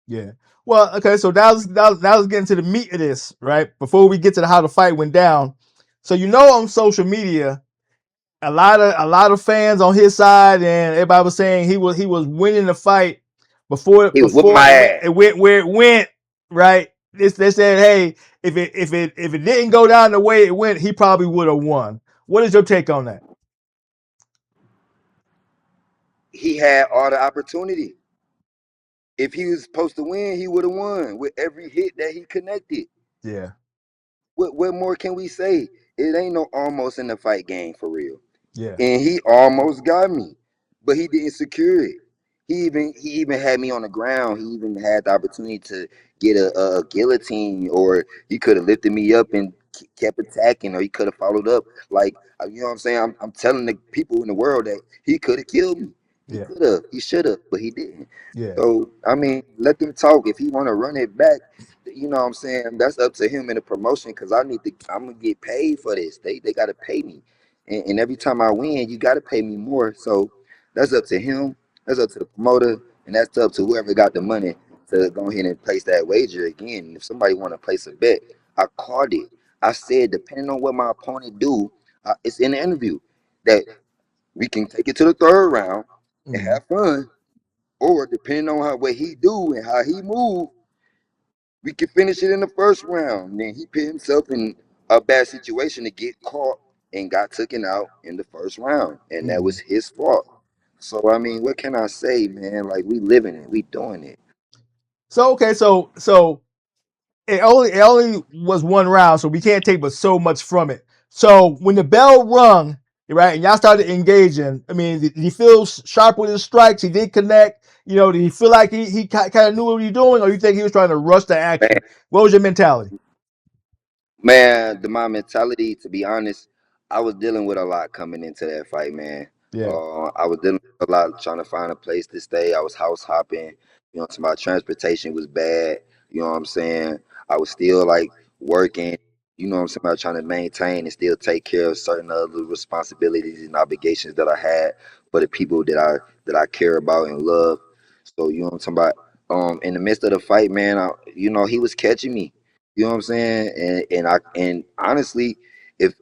Yeah. Well, okay. So that was getting to the meat of this, right? Before we get to how the fight went down. So on social media, a lot of fans on his side, and everybody was saying he was winning the fight before He was whooping before my it went, ass. it went where it went. Right? They said, hey, if it didn't go down the way it went, he probably would have won. What is your take on that? He had all the opportunity. If he was supposed to win, he would have won with every hit that he connected. Yeah. What more can we say? It ain't no almost in the fight game for real. Yeah. And he almost got me, but he didn't secure it. He even had me on the ground. He even had the opportunity to get a guillotine, or he could have lifted me up and kept attacking, or he could have followed up. Like you know what I'm saying? I'm telling the people in the world that he could have killed me. He Yeah. could have. He should have, but he didn't. Yeah. So I mean, let them talk. If he want to run it back, you know what I'm saying? That's up to him in the promotion because I need to. I'm gonna get paid for this. They gotta pay me, and every time I win, you gotta pay me more. So that's up to him. That's up to the promoter, and that's up to whoever got the money to go ahead and place that wager again. If somebody want to place a bet, I called it. I said, depending on what my opponent do, it's in the interview that we can take it to the third round and Mm-hmm. have fun, or depending on what he do and how he move, we can finish it in the first round. And then he put himself in a bad situation to get caught and got taken out in the first round, and that Mm-hmm. was his fault. So I mean, what can I say, man? Like we living it, we doing it. So okay, so it only was one round, so we can't take but so much from it. So when the bell rung, right, and y'all started engaging, I mean, did he feel sharp with his strikes? He did connect. Did he feel like he kind of knew what he was doing, or you think he was trying to rush the Man, action? What was your mentality? man, my mentality, to be honest, I was dealing with a lot coming into that fight, man. Yeah. I was dealing with a lot trying to find a place to stay. I was house hopping. You know, my transportation was bad. You know what I'm saying? I was still like working. You know what I'm saying? I was trying to maintain and still take care of certain other responsibilities and obligations that I had for the people that I care about and love. So you know what I'm talking about? In the midst of the fight, man, he was catching me. You know what I'm saying? And honestly, if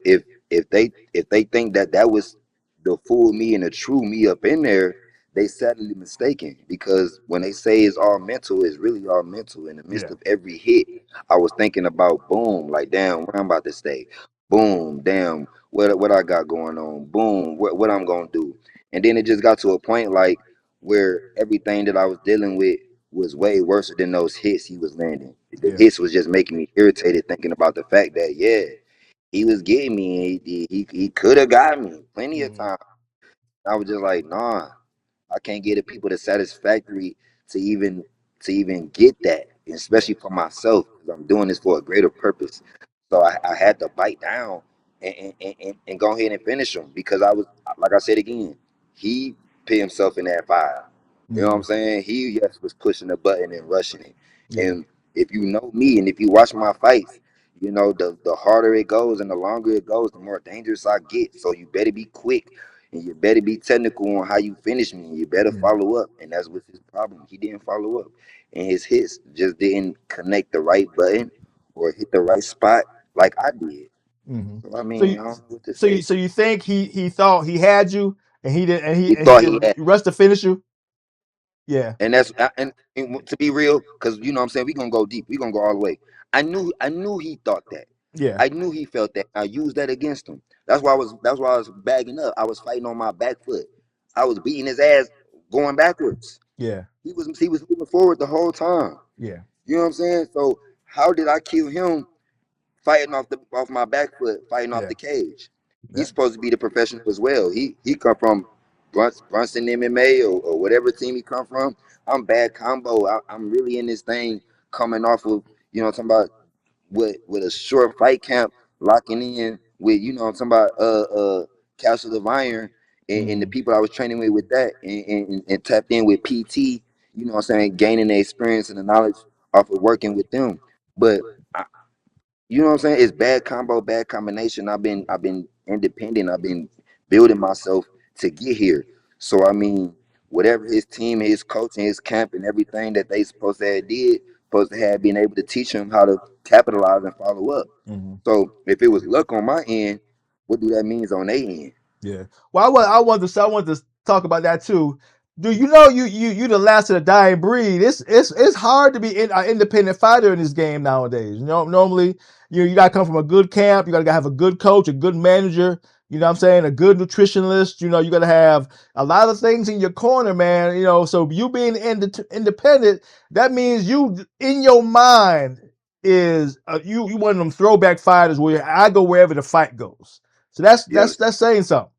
they think that that was the full me and the true me up in there, they sadly mistaken. Because when they say it's all mental, it's really all mental. In the midst Yeah. of every hit, I was thinking about boom, like damn, where I'm about to stay. Boom, damn, what I got going on. Boom, what I'm gonna do. And then it just got to a point like where everything that I was dealing with was way worse than those hits he was landing. The Yeah. hits was just making me irritated thinking about the fact that yeah, he was getting me. He could have got me plenty of Mm-hmm. times. I was just like, nah, I can't get the people the satisfactory to even get that, Yeah. especially for myself, because I'm doing this for a greater purpose. So I had to bite down and go ahead and finish him because I was like I said again, he put himself in that fire. You know what I'm Mm-hmm. saying? He yes was pushing the button and rushing it. Yeah. And if you know me and if you watch my fights, the harder it goes and the longer it goes, the more dangerous I get. So you better be quick and you better be technical on how you finish me. And you better Yeah. follow up. And that's what's his problem. He didn't follow up. And his hits just didn't connect the right button or hit the right spot like I did. Mm-hmm. So I So mean, you I don't know what to so you say. so you think he thought he had you, and he did, and he He and he thought just he had, rushed to finish you? Yeah. and and to be real, because you know what I'm saying, we gonna go deep. We gonna go all the way. I knew he thought that. Yeah. I knew he felt that. I used that against him. That's why I was bagging up. I was fighting on my back foot. I was beating his ass going backwards. Yeah. He was moving forward the whole time. Yeah. You know what I'm saying? So how did I kill him fighting off my back foot, fighting off Yeah. the cage? He's Yeah. supposed to be the professional as well. He come from Brunson MMA or whatever team he come from. I'm bad combo. I'm really in this thing coming off of talking about with a short fight camp locking in with I'm talking about Castle of Iron and the Mm-hmm. people I was training with that and tapped in with PT, what I'm saying, gaining the experience and the knowledge off of working with them. But what I'm saying, it's bad combo, bad combination. I've been independent. I've been building myself to get here. So I mean, whatever his team, his coach, and his camp, and everything that they supposed to have did, supposed to have been able to teach him how to capitalize and follow up. Hmm. So if it was luck on my end, what do that means on their end? Yeah. Well, I want to talk about that too. Do you know you the last of the dying breed? It's hard to be an independent fighter in this game nowadays. You know, normally you gotta come from a good camp. You gotta have a good coach, a good manager. You know what I'm saying? A good nutritionist. You know, you gotta have a lot of things in your corner, man. You know, so you being independent, that means you in your mind is you one of them throwback fighters where I go wherever the fight goes. So that's You that's understand? that's saying something.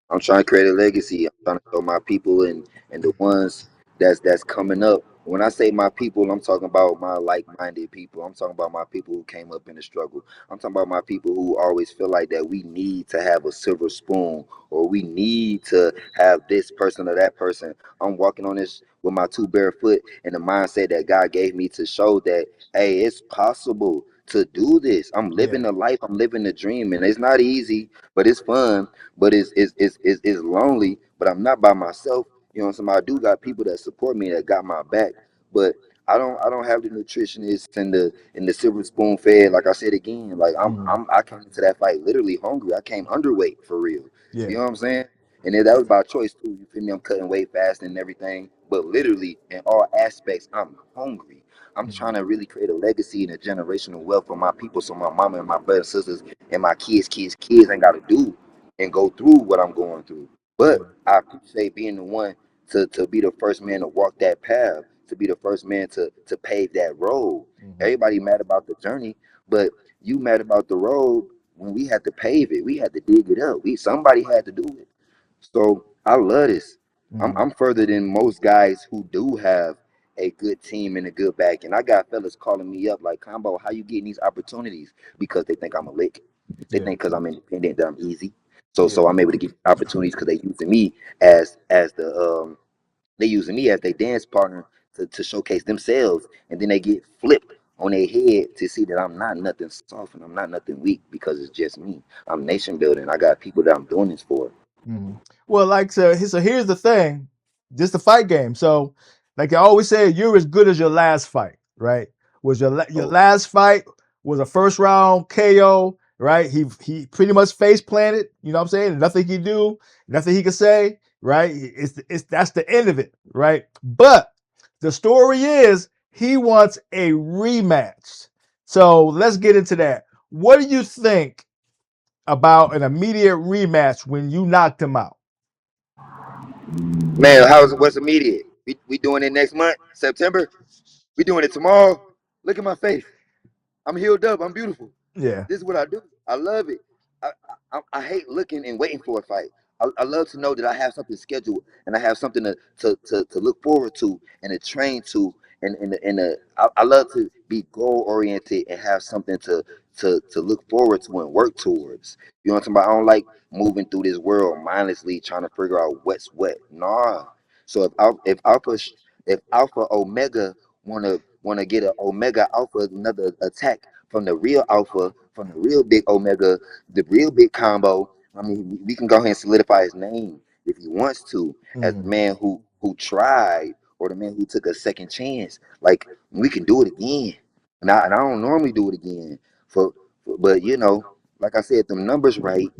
I'm trying to create a legacy. I'm trying to show my people and the ones that's coming up. When I say my people, I'm talking about my like-minded people. I'm talking about my people who came up in the struggle. I'm talking about my people who always feel like that we need to have a silver spoon or we need to have this person or that person. I'm walking on this with my two bare foot and the mindset that God gave me to show that, hey, it's possible to do this. I'm living Yeah. the life. I'm living the dream, and it's not easy, but it's fun, but it's lonely. But I'm not by myself. You know, I do got people that support me that got my back. But I don't have the nutritionists and the silver spoon fed. Like I said again, like Hmm. I came into that fight literally hungry. I came underweight for real. You Yeah. know what I'm saying? And then that was by choice too. You feel me? I'm cutting weight fast and everything. But literally in all aspects, I'm hungry. I'm trying Hmm. to really create a legacy and a generational wealth for my people so my mama and my brothers and sisters and my kids ain't gotta do and go through what I'm going through. But Yeah. I appreciate being the one to be the first man to walk that path, to be the first man to pave that road. Hmm. Everybody mad about the journey, but you mad about the road when we had to pave it. We had to dig it up. We somebody had to do it. So I love this. Hmm. I'm further than most guys who do have a good team and a good back. And I got fellas calling me up like, Combo, how you getting these opportunities? Because they think I'm a lick. They Yeah. think because I'm independent that I'm easy. So Yeah. I'm able to get opportunities because they using me as the they using me as their dance partner to showcase themselves, and then they get flipped on their head to see that I'm not nothing soft and I'm not nothing weak because it's just me. I'm nation building. I got people that I'm doing this for. Hmm. Well, like so here's the thing, just a fight game. So, like I always say, you're as good as your last fight, right? Was your Oh last fight was a first round KO, right? He pretty much face planted. You know what I'm saying? Nothing he do, nothing he could say, right? It's that's the end of it, right? But the story is he wants a rematch. So let's get into that. What do you think about an immediate rematch when you knocked him out? man, what's immediate? We doing it next month, September. We doing it tomorrow. Look at my face. I'm healed up. I'm beautiful. Yeah. This is what I do. I love it. I hate looking and waiting for a fight. I love to know that I have something scheduled and I have something to look forward to and to train to. I love to be goal oriented and have something to look forward to and work towards. You know what I'm talking about? I don't like moving through this world mindlessly trying to figure out what's what. Nah. So if Alpha Omega wanna get an Omega Alpha another attack from the real Alpha, from the real big Omega, the real big combo. I mean, we can go ahead and solidify his name if he wants to, as the Mm-hmm. man who tried or the man who took a second chance. Like we can do it again, and I don't normally do it again. But like I said, them numbers right,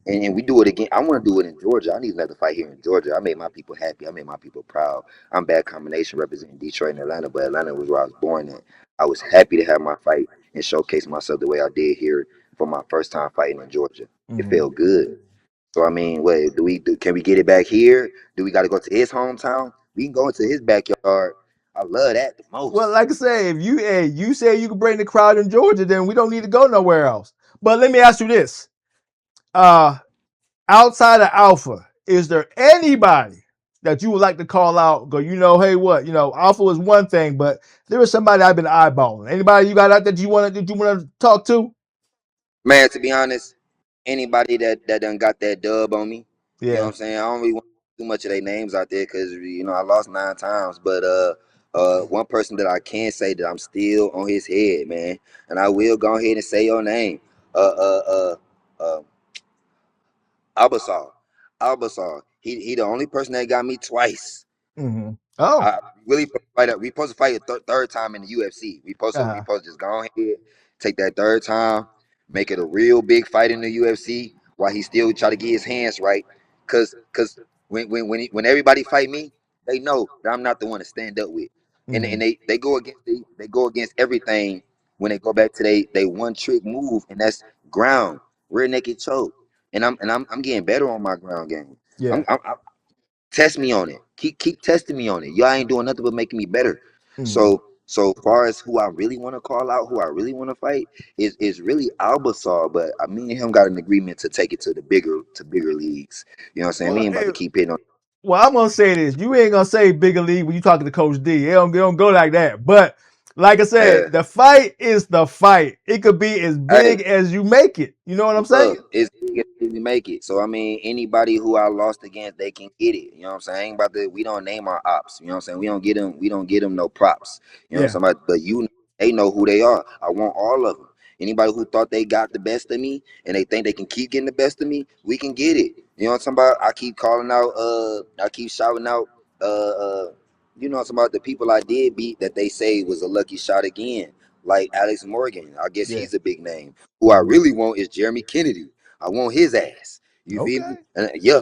and we do it again. I want to do it in Georgia. I need another fight here in Georgia. I made my people happy. I made my people proud. I'm bad combination representing Detroit and Atlanta, but Atlanta was where I was born at. I was happy to have my fight and showcase myself the way I did here for my first time fighting in Georgia. It Mm-hmm. felt good. So I mean, wait, can we get it back here? Do we got to go to his hometown? We can go into his backyard. I love that the Well, most. like I say, if you say you can bring the crowd in Georgia, then we don't need to go nowhere else. But let me ask you this: uh, outside of Alpha, is there anybody that you would like to call out? Go, hey, what? Alpha is one thing, but there is somebody I've been eyeballing. Anybody you got out that you want to talk to? Man, to be honest, anybody that done got that dub on me, you know what Yeah. I'm saying? I don't really want too much of their names out there because I lost 9 times. But one person that I can say that I'm still on his head, man, and I will go ahead and say your name, uh uh uh Albasar. Albasar. He the only person that got me twice. Mm-hmm. Oh. I really supposed to fight. We supposed to fight a third time in the UFC. We Uh-huh. supposed to just go ahead, take that third time, make it a real big fight in the UFC. While he still try to get his hands right, cause when everybody fight me, they know that I'm not the one to stand up with, Mm-hmm. and they go against everything when they go back to they one trick move, and that's ground rear naked choke, and I'm getting better on my ground game. Yeah. I'm test me on it. Keep testing me on it. Y'all ain't doing nothing but making me better. Mm-hmm. So far as who I really want to call out, who I really want to fight is really Albasar. But I mean him got an agreement to take it to the bigger leagues. You know what I'm saying? We Well, ain't about hey, to keep hitting on. well, I'm gonna say this. You ain't gonna say bigger league when you talking to Coach D. It don't go like that. But like I Uh, said, the fight is the fight. It could be as hey, big as you make it. You know what I'm saying? look, it's big as we make it. So I mean, anybody who I lost against, they can get it. You know what I'm saying? Ain't about to, we don't name our ops. You know what I'm saying? We don't get them no props. You know what Yeah. I'm saying? But they know who they are. I want all of them. Anybody who thought they got the best of me and they think they can keep getting the best of me, we can get it. You know what I'm talking about? I keep calling out. I keep shouting out. You know what I'm talking about? The people I did beat that they say was a lucky shot again, like Alex Morgan. I guess Yeah. he's a big name. Who I Mm-hmm. really want is Jeremy Kennedy. I want his ass. You feel me? Okay. Yeah,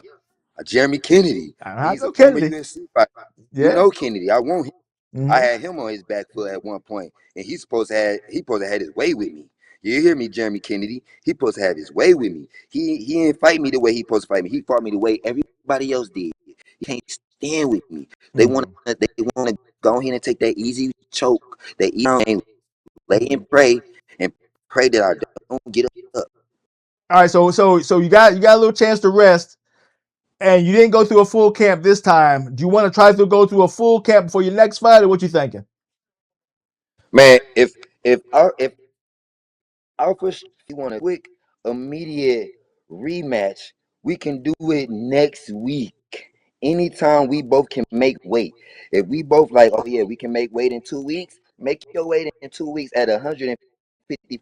Jeremy Kennedy. I He's a know former Kennedy. UFC fighter. You Yeah. know Kennedy. I want him. I Mm-hmm. had him on his back foot at one point, and he supposed to have his way with me. You hear me, Jeremy Kennedy? He supposed to have his way with me. He didn't fight me the way he supposed to fight me. He fought me the way everybody else did. He can't stand with me. Mm-hmm. They want to go ahead and take that easy choke, that easy game, lay and pray that I don't get up. All right. So you got a little chance to rest, and you didn't go through a full camp this time. Do you want to try to go through a full camp before your next fight, or what you thinking? Man, if Alpha you want a quick, immediate rematch, we can do it next week. Anytime we both can make weight. If we both like, oh yeah, we can make weight in 2 weeks, make your weight in 2 weeks at 150